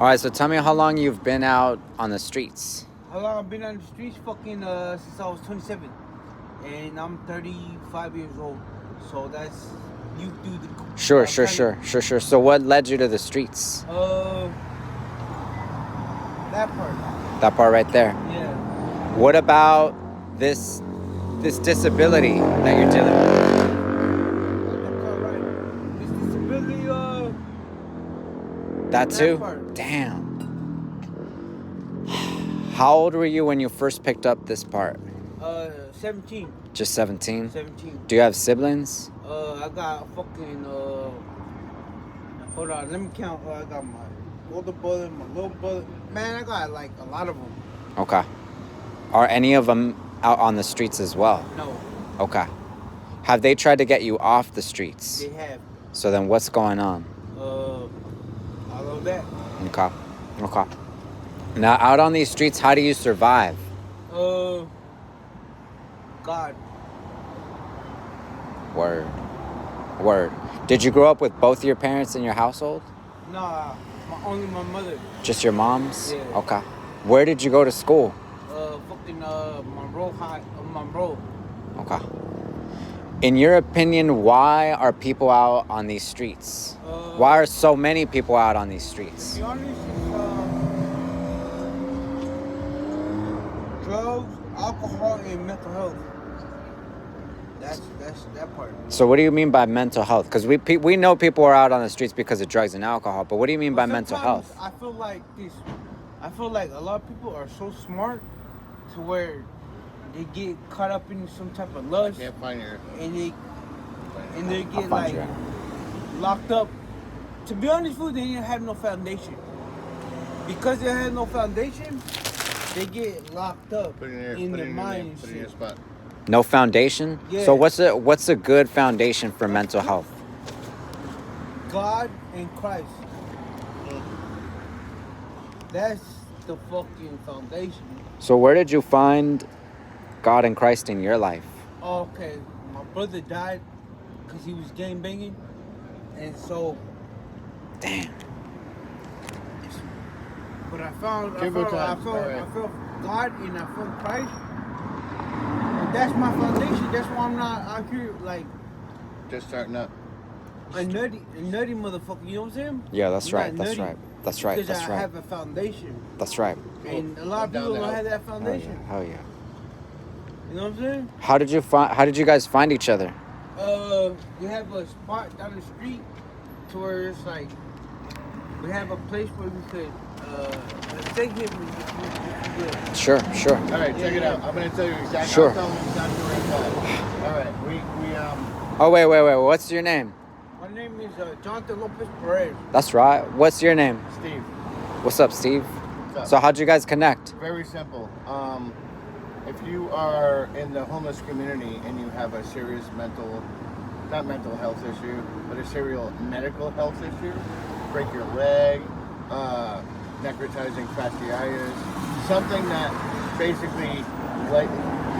All right, so tell me how long you've been out on the streets. How long I've been on the streets? Fucking since I was 27, and I'm 35 years old. So that's you do the. Sure. So what led you to the streets? That part. That part right there. Yeah. What about this disability that you're dealing with? That part, right. This disability. That too? part. Damn. How old were you when you first picked up this part? 17. Just 17? 17. Do you have siblings? I got fucking. Hold on, let me count. I got my older brother, my little brother. Man, I got like a lot of them. Okay. Are any of them out on the streets as well? No. Okay. Have they tried to get you off the streets? They have. So then what's going on? All of that. Okay. Now, out on these streets, how do you survive? God. Word. Did you grow up with both your parents in your household? Nah, only my mother. Just your mom's? Yeah. Okay. Where did you go to school? Monroe. Okay. In your opinion, why are people out on these streets? Why are so many people out on these streets? To be honest, it's drugs, alcohol, and mental health. That's that part. So what do you mean by mental health? Because we know people are out on the streets because of drugs and alcohol, but what do you mean by mental health? I feel like a lot of people are so smart to where they get caught up in some type of lust. I can't find your... And they get like locked up. To be honest with you, they didn't have no foundation. Because they had no foundation, they get locked up in their mind and shit. No foundation? Yeah. So what's a good foundation for mental health? God and Christ. That's the fucking foundation. So where did you find God and Christ in your life? Okay, my brother died because he was gang banging, and so. Damn. But I found God and I found Christ. And that's my foundation. That's why I'm not out here like. Just starting up. A nutty motherfucker. You know what I'm saying? Yeah, that's right. Because I have a foundation. That's right. And a lot of people don't have that foundation. Hell yeah. You know what I'm saying? How did you guys find each other? We have a spot down the street to where it's like we have a place where we could take him if you will. Sure. All right, check it out. I'm gonna tell you exactly. Sure. I'll tell them exactly where it's at. All right, we Oh wait. What's your name? My name is Jonathan Lopez Perez. That's right. What's your name? Steve. What's up, Steve? What's up? So how'd you guys connect? Very simple. If you are in the homeless community and you have a serious not mental health issue, but a serious medical health issue, break your leg, necrotizing fasciitis, something that basically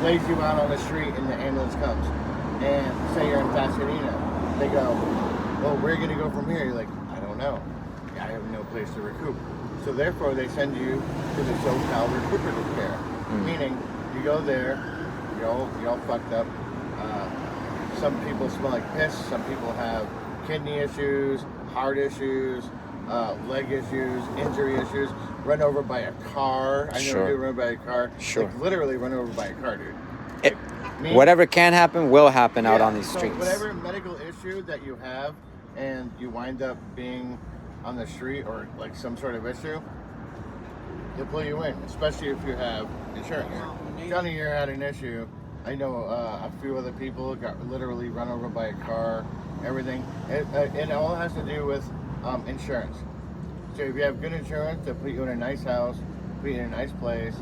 lays you out on the street and the ambulance comes. And say you're in Pasadena, they go, well, where are you going to go from here? You're like, I don't know. I have no place to recoup. So therefore, they send you to the so-called recuperative care. Meaning, you go there, you're all fucked up. Some people smell like piss. Some people have kidney issues, heart issues, leg issues, injury issues. Run over by a car. I never do run by a car. Sure. Like, literally run over by a car, dude. Whatever can happen will happen out on these streets. So whatever medical issue that you have and you wind up being on the street or like some sort of issue, they'll pull you in, especially if you have insurance. Johnny here had an issue. I know a few other people got literally run over by a car, everything. It all has to do with insurance. So if you have good insurance, they'll put you in a nice house, put you in a nice place,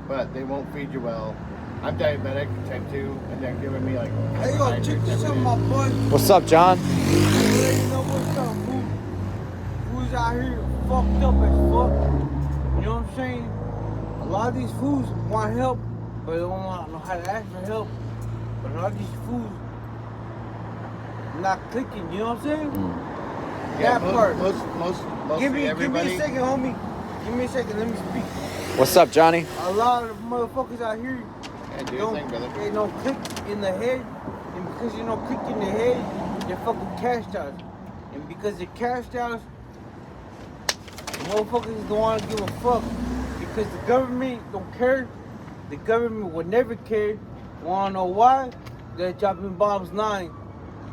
but they won't feed you well. I'm diabetic, type 2, and they're giving me like... Hey, yo, check this out, my boy. What's up, John? You know what's up, who's out here fucked up as fuck. You know what I'm saying? A lot of these fools want help, but they don't know how to ask for help. But a lot of these fools not clicking, you know what I'm saying? Yeah, That part. mostly Give me everybody. a second, homie. Give me a second. Let me speak. What's up, Johnny? A lot of motherfuckers out here Yeah, do your thing, brother. they don't click in the head, and because you don't click in the head, they're fucking cashed out. And because they're cashed out, motherfuckers don't want to give a fuck because the government don't care. The government would never care. Wanna know why? They're dropping bombs 9.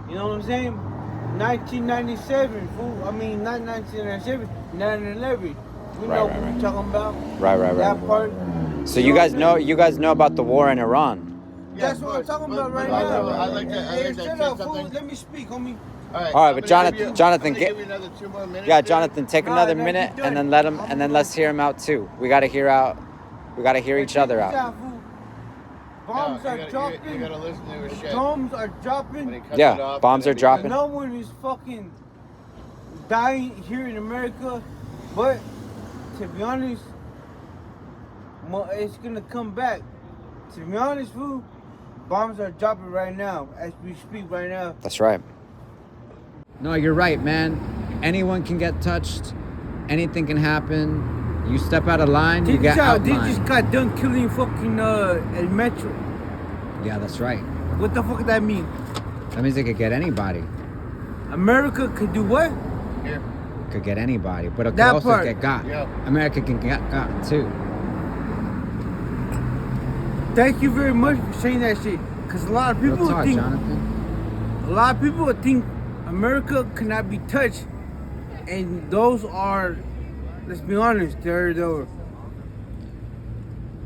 You know what I'm saying? 1997, fool. I mean, not 1997, 9/11. You know what we're talking about. Right. That part. So you guys know about the war in Iran. That's what I'm talking about right now. I like that. Hey, Say shut up, fool. something. Let me speak, homie. All right, All right, but I'm gonna Jonathan, give you another 2 more minutes. Yeah, dude. Jonathan, take Nah, another nah, minute keep and then done. and then let's hear him out too. We gotta hear each other out. Bombs No, are you dropping. gotta listen to his shit. Bombs are When he dropping. cuts Yeah, it off, bombs then are it'll be dropping. good. No one is fucking dying here in America, but to be honest, it's gonna come back. To be honest, fool, bombs are dropping right now as we speak right now. That's right. No, you're right, man. Anyone can get touched. Anything can happen. You step out of line, you get They outlined. just got done killing fucking El Metro. Yeah, that's right. What the fuck does that mean? That means it could get anybody. America could do what? Here. Could get anybody, but it could That also part. get got. Yeah. America can get gotten too. Thank you very much for saying that shit. Cause a lot of Real people talk, think Jonathan. America cannot be touched, and those are, let's be honest, they're the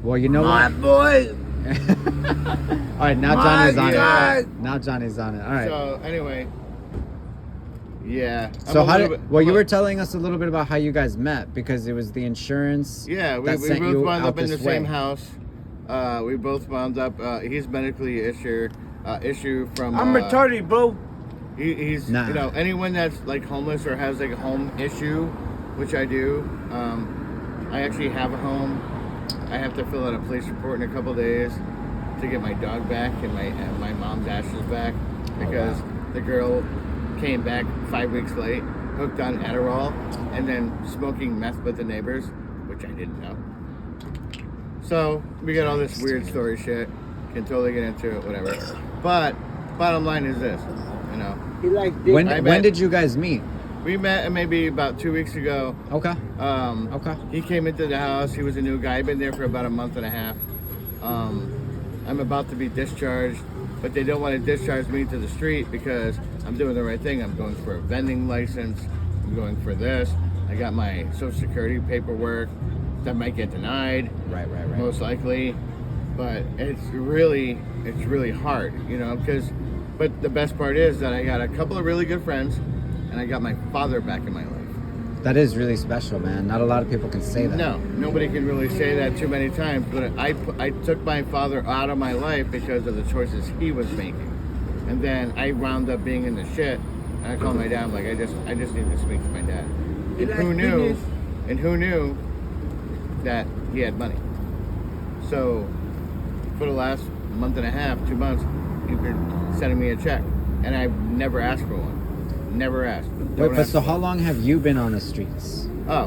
Well, you know my what? boy. All right, now My Johnny's on God. it. Now Johnny's on it. All right. So anyway, yeah. So I'm a how little did? bit- Well, you were telling us a little bit about how you guys met because it was the insurance. Yeah, we that sent both you wound out up in the this same way. house. We both wound up. He's medically issue from. I'm retarded, bro. He's Nah. you know, anyone that's like homeless or has like a home issue, which I do. I actually have a home. I have to fill out a police report in a couple days to get my dog back and my mom's ashes back because the girl came back 5 weeks late, hooked on Adderall, and then smoking meth with the neighbors, which I didn't know. So we got all this weird story shit. Can totally get into it, whatever. But bottom line is this, you know. He like dick. When did you guys meet? We met maybe about 2 weeks ago. Okay. Okay. He came into the house. He was a new guy. I've been there for about a month and a half. I'm about to be discharged, but they don't want to discharge me to the street because I'm doing the right thing. I'm going for a vending license. I'm going for this. I got my Social Security paperwork that might get denied. Right. Most likely. But it's really hard, you know, but the best part is that I got a couple of really good friends and I got my father back in my life. That is really special, man. Not a lot of people can say that. No, nobody can really say that too many times, but I took my father out of my life because of the choices he was making. And then I wound up being in the shit, and I called my dad, like, I just need to speak to my dad. And who knew that he had money? So for the last month and a half, 2 months, he's been sending me a check, and I've never asked for one. Never asked. Wait, but so how long have you been on the streets? Oh,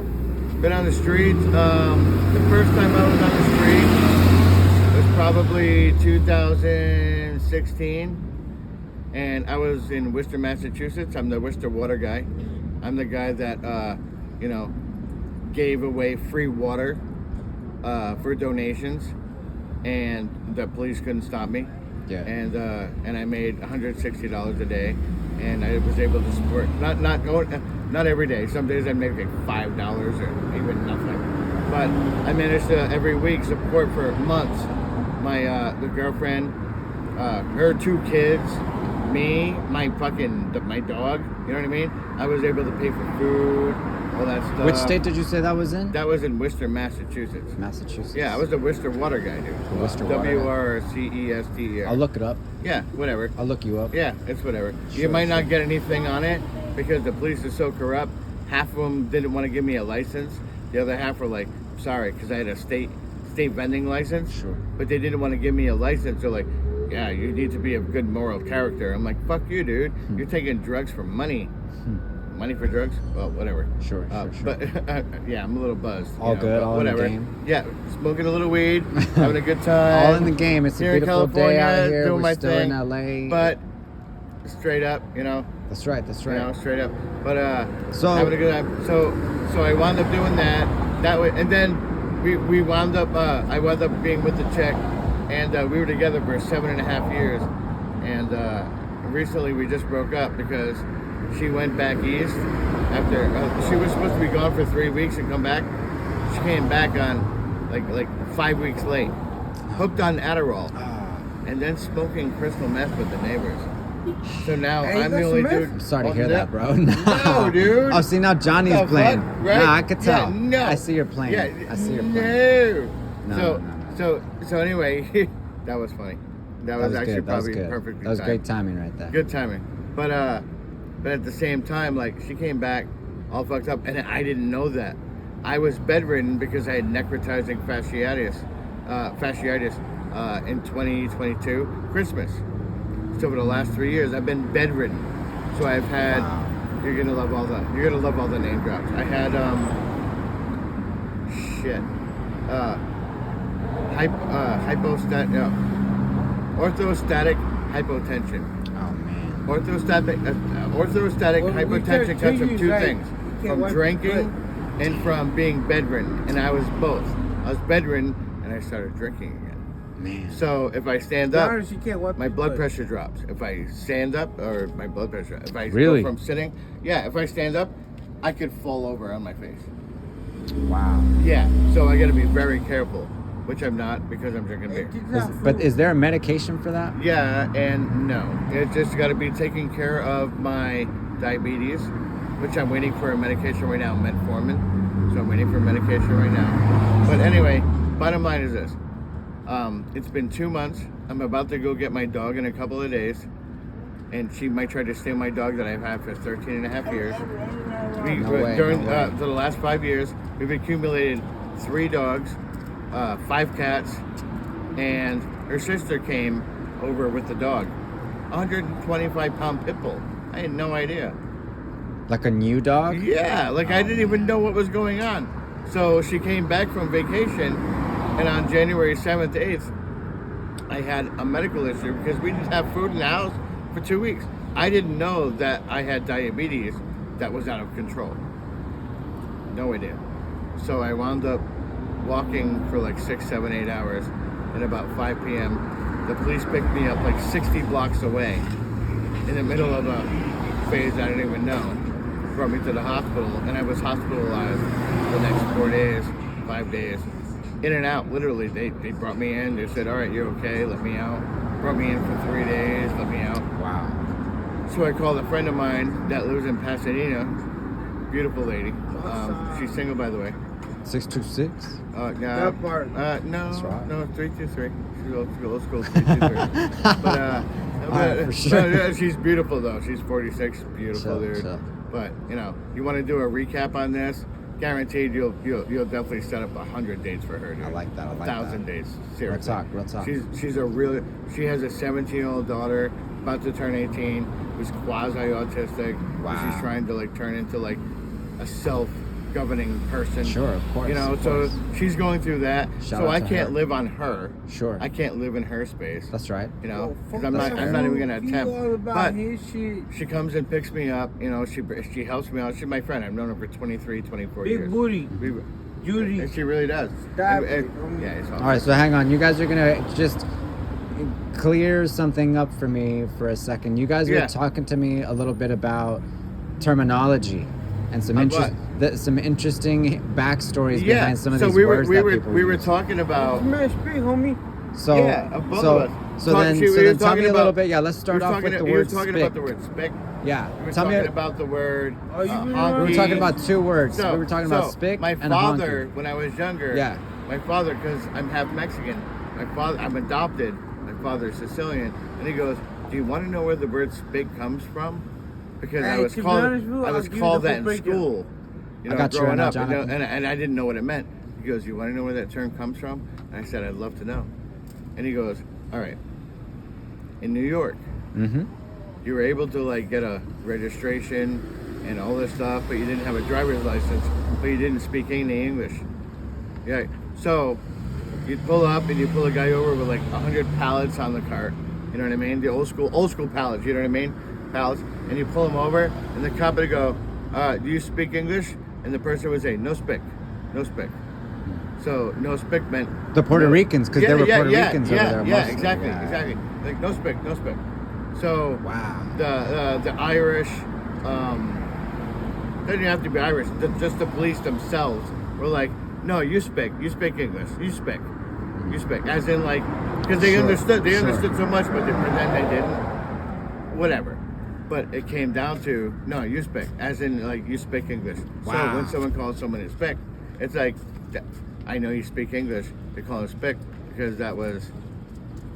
been on the streets. The first time I was on the street was probably 2016, and I was in Worcester, Massachusetts. I'm the Worcester water guy. I'm the guy that gave away free water for donations, and the police couldn't stop me. Yeah. And I made $160 a day, and I was able to support not every day. Some days I make like $5 or even nothing, but I managed to every week support for months my the girlfriend, her 2 kids, me, my dog. You know what I mean? I was able to pay for food, all that stuff. Which state did you say that was in? That was in Worcester, Massachusetts. Massachusetts. Yeah, I was the Worcester water guy, dude. The Worcester water guy. WRCESTER. I'll look it up. Yeah, whatever. I'll look you up. Yeah, it's whatever. You Sure, might not sure. get anything on it because the police are so corrupt. Half of them didn't want to give me a license. The other half were like, sorry, because I had a state vending license. Sure. But they didn't want to give me a license. They're like, yeah, you need to be a good moral character. I'm like, fuck you, dude. You're taking drugs for money. money for drugs? Well, whatever. Sure. But yeah, I'm a little buzzed. All good, all whatever. in the game. Yeah, smoking a little weed, having a good time. All in the game. It's a Here in beautiful day out California, here. doing We're my still thing. in LA. But straight up, That's right. You know, straight up. But So- having a good time. So I wound up doing that way, and then we wound up. I wound up being with the chick, and we were together for 7.5 years. And recently we just broke up because she went back east after she was supposed to be gone for 3 weeks and come back. She came back on like 5 weeks late, hooked on Adderall, and then smoking crystal meth with the neighbors. So now Hey, you I'm got the only some meth? dude. I'm sorry to on hear that, bro. No, dude. Oh, see, now Johnny's The playing. fuck, right? Nah, I could tell. Yeah, no. I see you're playing. Yeah, I see you're playing. No. No. So anyway, that was funny. That was actually good. That was probably good. perfectly That was timed. great timing right there. Good timing. But at the same time, like, she came back all fucked up, and I didn't know that. I was bedridden because I had necrotizing fasciitis in 2022 Christmas. So over the last 3 years, I've been bedridden. So I've had. Wow. You're gonna love all the name drops. I had orthostatic hypotension. Oh man. Orthostatic Well, we hypotension can't comes from use two that. things: You can't from wipe drinking your and from being bedridden. And I was both. I was bedridden, and I started drinking again. Man. So if I stand Be up, honest, you can't wipe my your blood butt. pressure drops. If I stand up, or my blood pressure, if I Really? go from sitting, if I stand up, I could fall over on my face. Wow. Yeah, so I got to be very careful, which I'm not because I'm drinking beer. But is there a medication for that? Yeah, and no. It just got to be taking care of my diabetes, which I'm waiting for a medication right now, metformin. So I'm waiting for medication right now. But anyway, bottom line is this. It's been 2 months. I'm about to go get my dog in a couple of days. And she might try to steal my dog that I've had for 13 and a half years. No way, During no way. for the last 5 years, we've accumulated 3 dogs, 5 cats, and her sister came over with the dog. 125-pound pit bull. I had no idea. Like a new dog? Yeah, like I didn't even know what was going on. So she came back from vacation, and on January 7th, 8th, I had a medical issue because we didn't have food in the house for 2 weeks. I didn't know that I had diabetes that was out of control. No idea. So I wound up walking for like 6, 7, 8 hours. And about 5 p.m., the police picked me up like 60 blocks away in the middle of a phase I didn't even know. Brought me to the hospital, and I was hospitalized the next 4 days, 5 days. In and out, literally. They brought me in. They said, all right, you're okay, let me out. Brought me in for 3 days, let me out. Wow. So I called a friend of mine that lives in Pasadena. Beautiful lady. She's single, by the way. 626? That part. No, That's right. no, 323. Let's go 323. But For sure. yeah, she's beautiful though. She's 46, beautiful dude. Chill. But you want to do a recap on this? Guaranteed, you'll definitely set up 100 dates for her. Dude. I like that. I like 1,000 that. dates. Seriously. Real talk. She has a 17-year-old daughter about to turn 18, who's quasi autistic. Wow. She's trying to like turn into like a self-governing person. Sure, of course. of So course. she's going through that. Shout So out I to can't her. live on her. Sure. I can't live in her space. That's right. Because I'm not even gonna attempt. All about But his shit. she comes and picks me up. She helps me out. She's my friend. I've known her for 23, 24 Big years. booty. We- Judy. And she really does. Stop And- it. yeah, it's All right, so hang on. You guys are going to just clear something up for me for a second. You guys were Yeah. talking to me a little bit about terminology and some some interesting backstories behind some of these words that people we were use. talking about. Man, speak, homie. So, Yeah, of both so, of us. so Talk- then, she- so we were then tell talking me a little about- bit. Yeah, let's start off with the We word were talking spick. about the word spick. Yeah, We were tell me. talking about the word Oh, you honky. were- We were talking about two words. So- we were talking so about spick My and father, honky. when I was younger, Yeah. my father, because I'm half Mexican, I'm adopted. My father's Sicilian, and he goes, "Do you want to know where the word spick comes from?" Because I Hey, was to be called, honest with you, I I'll was give you called the that in full breakdown. school. I got you right growing now, up, Jonathan. and I didn't know what it meant. He goes, "You want to know where that term comes from?" And I said, "I'd love to know." And he goes, "All right. In New York, Mm-hmm. you were able to like get a registration and all this stuff, but you didn't have a driver's license, but you didn't speak any English. Yeah. So you'd pull up and you pull a guy over with like 100 pallets on the cart. You know what I mean? The old school pallets. You know what I mean? Pallets. And you pull them over, and the cop would go, "Do you speak English?" And the person would say, "No speak, no speak." So no speak meant The Puerto Ricans, because there were Puerter Ricans over there. Yeah, mostly. exactly, Yeah. exactly. Like no speak, no speak. So Wow. the Irish, doesn't have to be Irish. Just the police themselves were like, "No, you speak English. You speak, as in like, because they understood so much, but they pretend they didn't. Whatever. But it came down to, no, you speak, as in like you speak English. Wow. So when someone calls someone a speak, it's like, I know you speak English. They call it speak because that was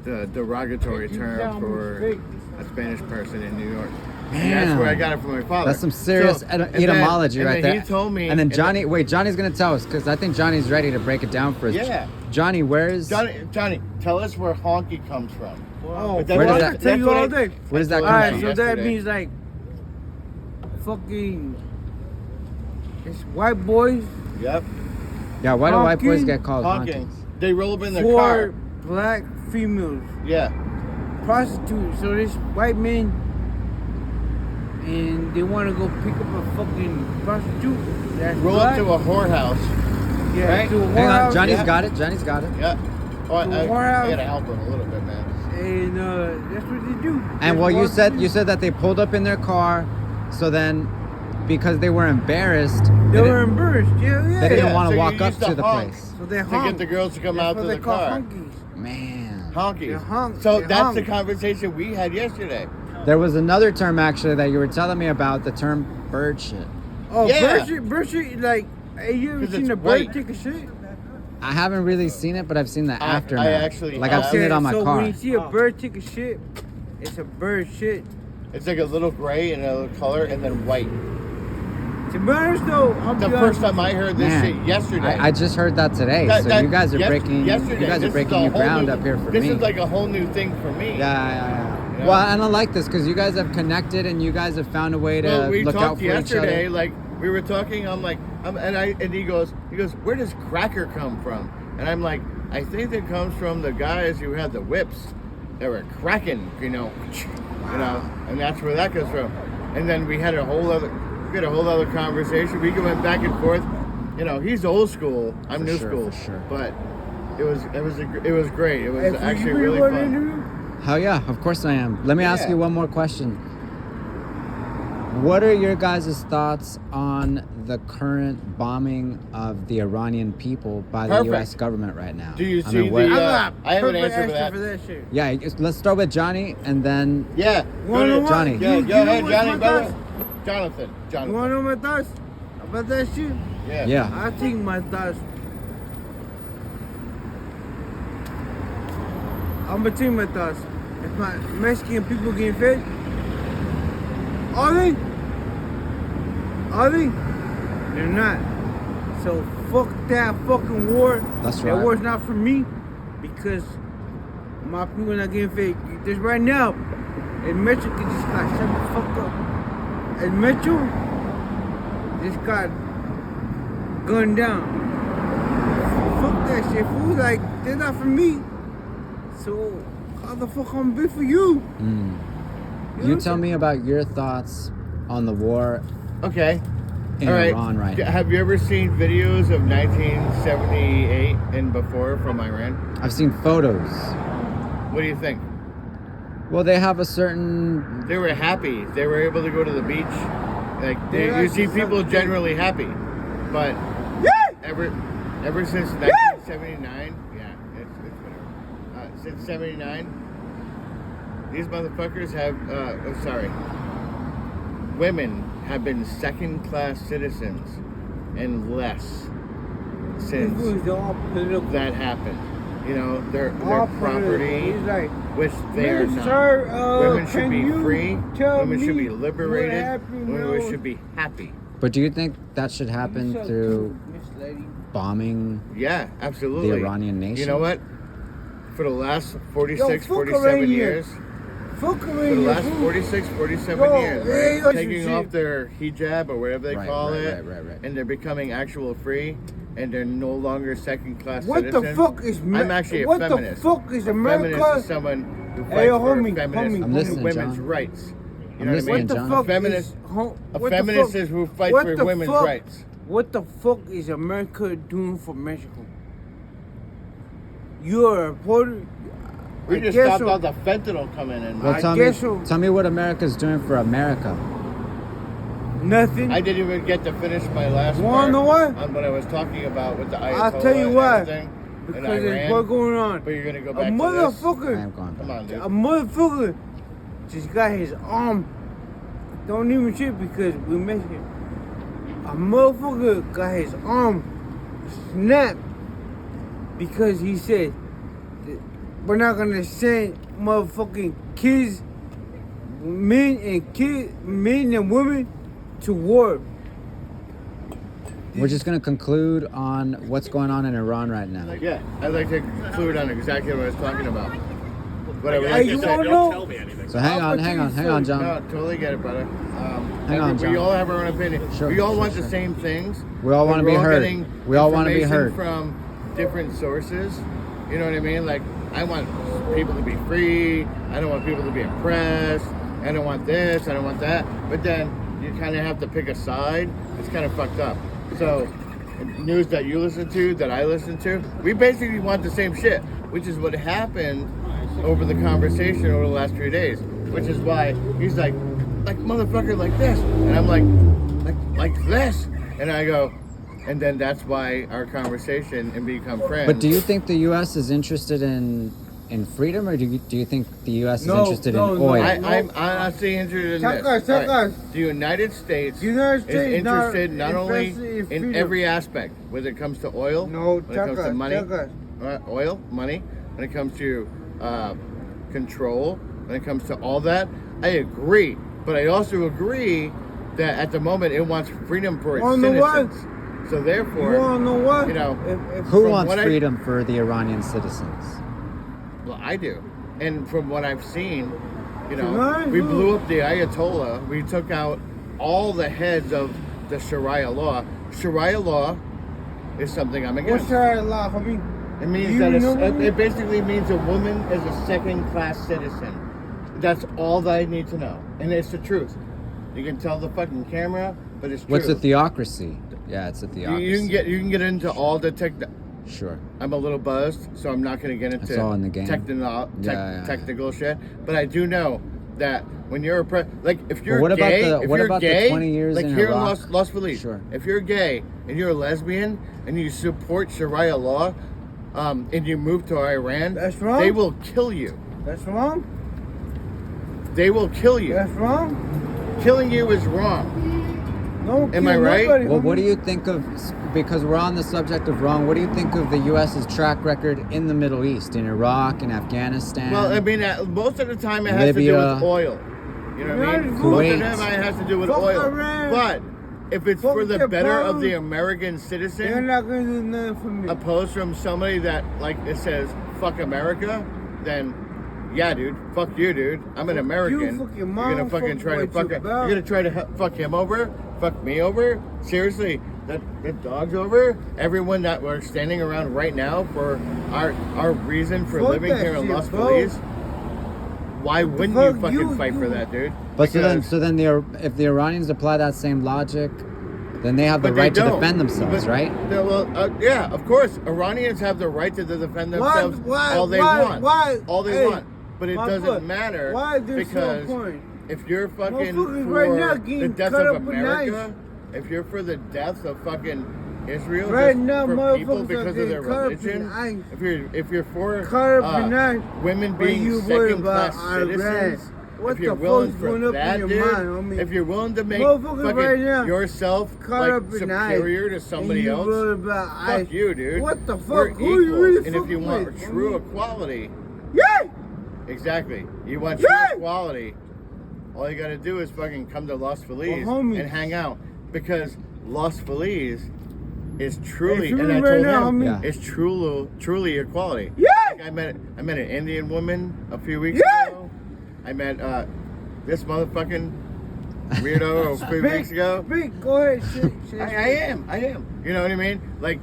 the derogatory term for a Spanish person in New York. And that's where I got it from my father. That's some serious etymology right there. He told me. And then Johnny, Johnny's gonna tell us, because I think Johnny's ready to break it down for us. Yeah. Johnny, where's Johnny, tell us where honky comes from. Oh, Where does that- I tell you all day. Where does that All come Alright, from? so that means like fucking it's white boys Yep. Yeah, why do white boys Honking. get called Honking. honkies? They roll up in their for car. black females, Yeah. prostitutes. So there's white men and they want to go pick up a fucking prostitute. That's Roll black. up to a whorehouse. Yeah, right? to a Hang on, whorehouse. Johnny's Yeah. got it. Johnny's got it. Yeah. Oh, I whorehouse. gotta help him a little bit, man. And that's what they do. And They well, you walk said in. that they pulled up in their car, so then because they were embarrassed, They were embarrassed. Yeah, yeah. they didn't Yeah, want so to you walk up used to to the honk. place. So they To honk. get the girls to come That's out what to they the call car. honkies. Man, Honkies. They honk. So They that's honk. the conversation we had yesterday. there was another term actually that you were telling me about, the term bird shit. Oh, Yeah. bird shit, like, hey, you ever 'Cause seen it's a bird white. take a shit? I haven't really seen it, but I've seen the I aftermath. actually like have. I've seen it on my so car. when you see a bird take a shit, it's a bird shit. It's like a little gray and a little color and then white. To be honest though, I'll The be first honest. time I heard this Man, shit yesterday. I just heard that today. so you guys are breaking. Yesterday. You guys This are is breaking a new whole ground new- up here for This me. is like a whole new thing for me. Yeah. Yeah. Well, and I like this because you guys have connected and you guys have found a way to Well, we look out talked for each yesterday. other. Like we were talking, I'm like, and he goes, where does cracker come from? And I'm like, I think it comes from the guys who had the whips that were cracking, and that's where that comes from. And then we had a whole other conversation. We went back and forth. He's old school. I'm For new sure, school. for sure. But it was great. It was Hey, actually you really want an fun. interview? Hell yeah, of course I am. Let me ask Yeah. you one more question. What are your guys' thoughts on the current bombing of the Iranian people by the Perfect. U.S. government right now? Do you I see mean, what- I'm not I have an perfect answer for that. shit. Yeah, let's start with Johnny and then Yeah. Wanna know what? Johnny. Yeah, You go know ahead, what's Johnny. my Go thoughts? Jonathan. You wanna know my thoughts about that shit? Yeah. yeah. I think my thoughts. I'm gonna tell you my thoughts. If my Mexican people getting fed, are they? They're not. So fuck that fucking war. That's That right. war's not for me because my people not getting fed. Just right now, in Metro just got shut the fuck up. In Metro just got gunned down. Fuck that shit, fool. Like, they're not for me. So how the fuck I'm be for you? Mm. know You what tell I'm me about your thoughts on the war Okay. in All right. Iran right now. Have you ever seen videos of 1978 and before from Iran? I've seen photos. What do you think? Well, they have a certain. They were happy. They were able to go to the beach. Like Yeah, you see that's people something. generally happy, but ever since 1979, yeah, it's whatever. Since '79, these motherfuckers have. Women have been second-class citizens and less since They're all political. that happened. Their All property, political. He's like, which they are "Yes, not. sir, Women should can be you free. tell Women should me be liberated. what happened, Women no?" should be happy. But do you think that should happen You so through cute, Miss Lady. bombing Yeah, absolutely. the Iranian nation? You know what? For the last 46, Yo, fuck 47 Iranian. years, Fuck for the last 46, 47 years, hey, right? Taking off their hijab or whatever they call it, right. and they're becoming actual free, and they're no longer second-class What citizens. the fuck is I'm actually a what feminist. the fuck is America? Feminist is someone who fights for feminist I'm listening, women's John. rights. You I'm know listening, what I mean? John. Fuck Feminist, a what the feminist fuck? is who fights What for the women's fuck? rights. What the fuck is America doing for Mexico? You're a reporter. We just stopped all the fentanyl coming in. Well, I tell guess me, so. tell me what America's doing for America. Nothing. I didn't even get to finish my last Wanna part know what? on what I was talking about with the Ayatollah I'll tell you and why. everything in Because Iran. there's what going on. But you're gonna go A back to this. motherfucker. I am going Come back. on, dude. A motherfucker just got his arm. Don't even shit because we missed it. A motherfucker got his arm snapped because he said we're not gonna send motherfucking kids, men and women to war. We're just going to conclude on what's going on in Iran right now. Yeah, I'd like to conclude on exactly what I was talking about. What I would Hey, like you to say. wanna Don't know? tell me anything. So hang on, John. No, totally get it, brother. Hang on, We John. all have our own opinion. Sure, we all sure, want sure. the same things. We all but wanna we're be heard. getting We all wanna be information heard. from different sources. You know what I mean? Like, I want people to be free. I don't want people to be oppressed. I don't want this. I don't want that. But then you kind of have to pick a side. It's kind of fucked up. So, news that you listen to, that I listen to, we basically want the same shit, which is what happened over the conversation over the last few days. Which is why he's like motherfucker, like this, and I'm like this, and I go, and then that's why our conversation and become friends. But do you think the U.S. is interested in freedom, or do you think the U.S. is interested in oil? I'm honestly interested in this. Check us. The United States United is States interested not not only invested in in freedom. every aspect, whether it comes to oil, No, when it comes to money, check us. oil, money, when it comes to control, when it comes to all that. I agree, but I also agree that at the moment it wants freedom for its Wanna know what? citizens. So therefore, You wanna know what? You know, Who from wants what freedom for the Iranian citizens? Well, I do. And from what I've seen, you know, Tonight, we who? blew up the Ayatollah. We took out all the heads of the Sharia law. Sharia law is something I'm What's against. your law, homie? It means You that know what? it basically means a woman is a second-class citizen. That's all that I need to know. And it's the truth. You can tell the fucking camera, but it's true. What's a theocracy? Yeah, it's a theocracy. You can get into all the tech. Sure. I'm a little buzzed, so I'm not going to get into It's all in the game. technical shit. But I do know that when you're if you're Well, gay, what about the 20 years like in here Iraq? in Los Feliz, Sure. if you're gay and you're a lesbian and you support Sharia law, and you move to Iran, That's wrong. they will kill you. That's wrong. They will kill you. That's wrong. Killing you is wrong. No, Am I right? nobody, Well, homie. what do you think of, because we're on the subject of wrong, what do you think of the U.S.'s track record in the Middle East, in Iraq, in Afghanistan? Well, I mean, most of the time it has to do Libya, with oil. You know what I mean? Kuwait. Most of the time it has to do with Fuck oil. Iran. But if it's Fuck for the your better of bum. the American They're citizen, not gonna do nothing for me. opposed from somebody that, like, it says, fuck America, then, yeah, dude, fuck you, dude. I'm an Fuck American. you, fuck your You're mom, gonna fucking fuck try to what fuck you it. about. You're gonna try to fuck him over? Fuck me over? Seriously, that dog's over? Everyone that we're standing around right now for our reason for Fuck living that here in shit, Los bro. Feliz, why wouldn't you fuck? fucking You- fight for you- that, dude? But Because- so then if the Iranians apply that same logic, then they have the But they right to don't. defend themselves, But- right? No, well, yeah, of course. Iranians have the right to defend Why- themselves why- all they why- want. why- all they hey, want. But it my doesn't foot. matter Why there's because no point? if you're fucking Motherfuckers for right now the getting death cut of up with America, knives. if you're for the death of fucking Israel, Right just now, for people motherfuckers are because of getting their cut up with religion, knives. if you're for Cut up with knives. women But being you worry second class about Iran. citizens. What If you're the willing fuck's for going up in that, your dude, mind, homie? if you're willing to make Motherfuckers fucking right now yourself cut like up with knives, superior to somebody and you else, worry about fuck you, dude. What the fuck? We're Who you equals, really and if you fucking want with, true homie? equality, Yeah! exactly, you want true Yeah! equality, all you gotta do is fucking come to Los Feliz Well, homie. and hang out because Los Feliz is truly, Hey, and I right told now, him, homie. Yeah. it's truly equality. Yeah! Like I met an Indian woman a few weeks Yeah! ago. I met this motherfucking weirdo 3 weeks ago. Go ahead. I am. You know what I mean? Like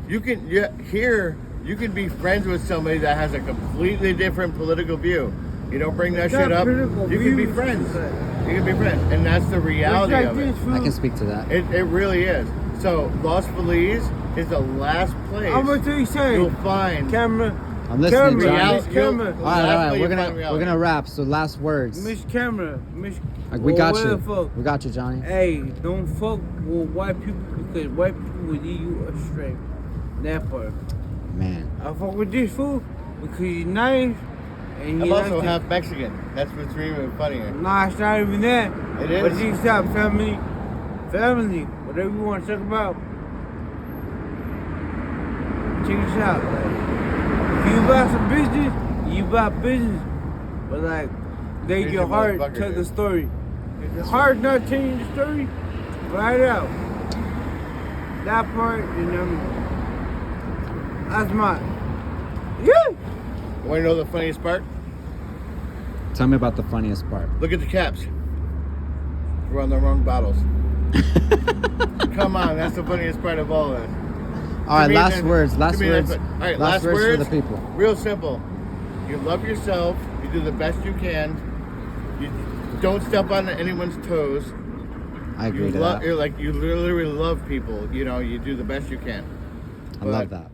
you can you can be friends with somebody that has a completely different political view. You don't bring that shit up. You can be friends. You can be friends, and that's the reality of it. I can speak to that. It really is. So Los Feliz is the last place I'm gonna tell you something. you'll find Camera. I'm listening, Camera. Johnny. Miss Camera. All right. We're gonna wrap. So last words. Miss Camera. Miss. We got where you. the fuck? We got you, Johnny. Hey, don't fuck with white people because white people will lead you astray. That part. Man. I fuck with this fool because he's nice and I'm also half Mexican. That's what's even funnier. Nah, it's not even that. It is. But check this out, family, whatever you want to talk about. Check this out. Like, if you about some business, you about business. But like, let your heart tell the story. If your heart's not telling the story, write it out. That part, that's mine. Yeah. You want to know the funniest part? Tell me about the funniest part. Look at the caps. We're on the wrong bottles. Come on, that's the funniest part of all of this. All right, last words. Last words. All right, last words for the people. Real simple. You love yourself. You do the best you can. You don't step on anyone's toes. I agree to that. that. You literally love people. You know, you do the best you can. I love that.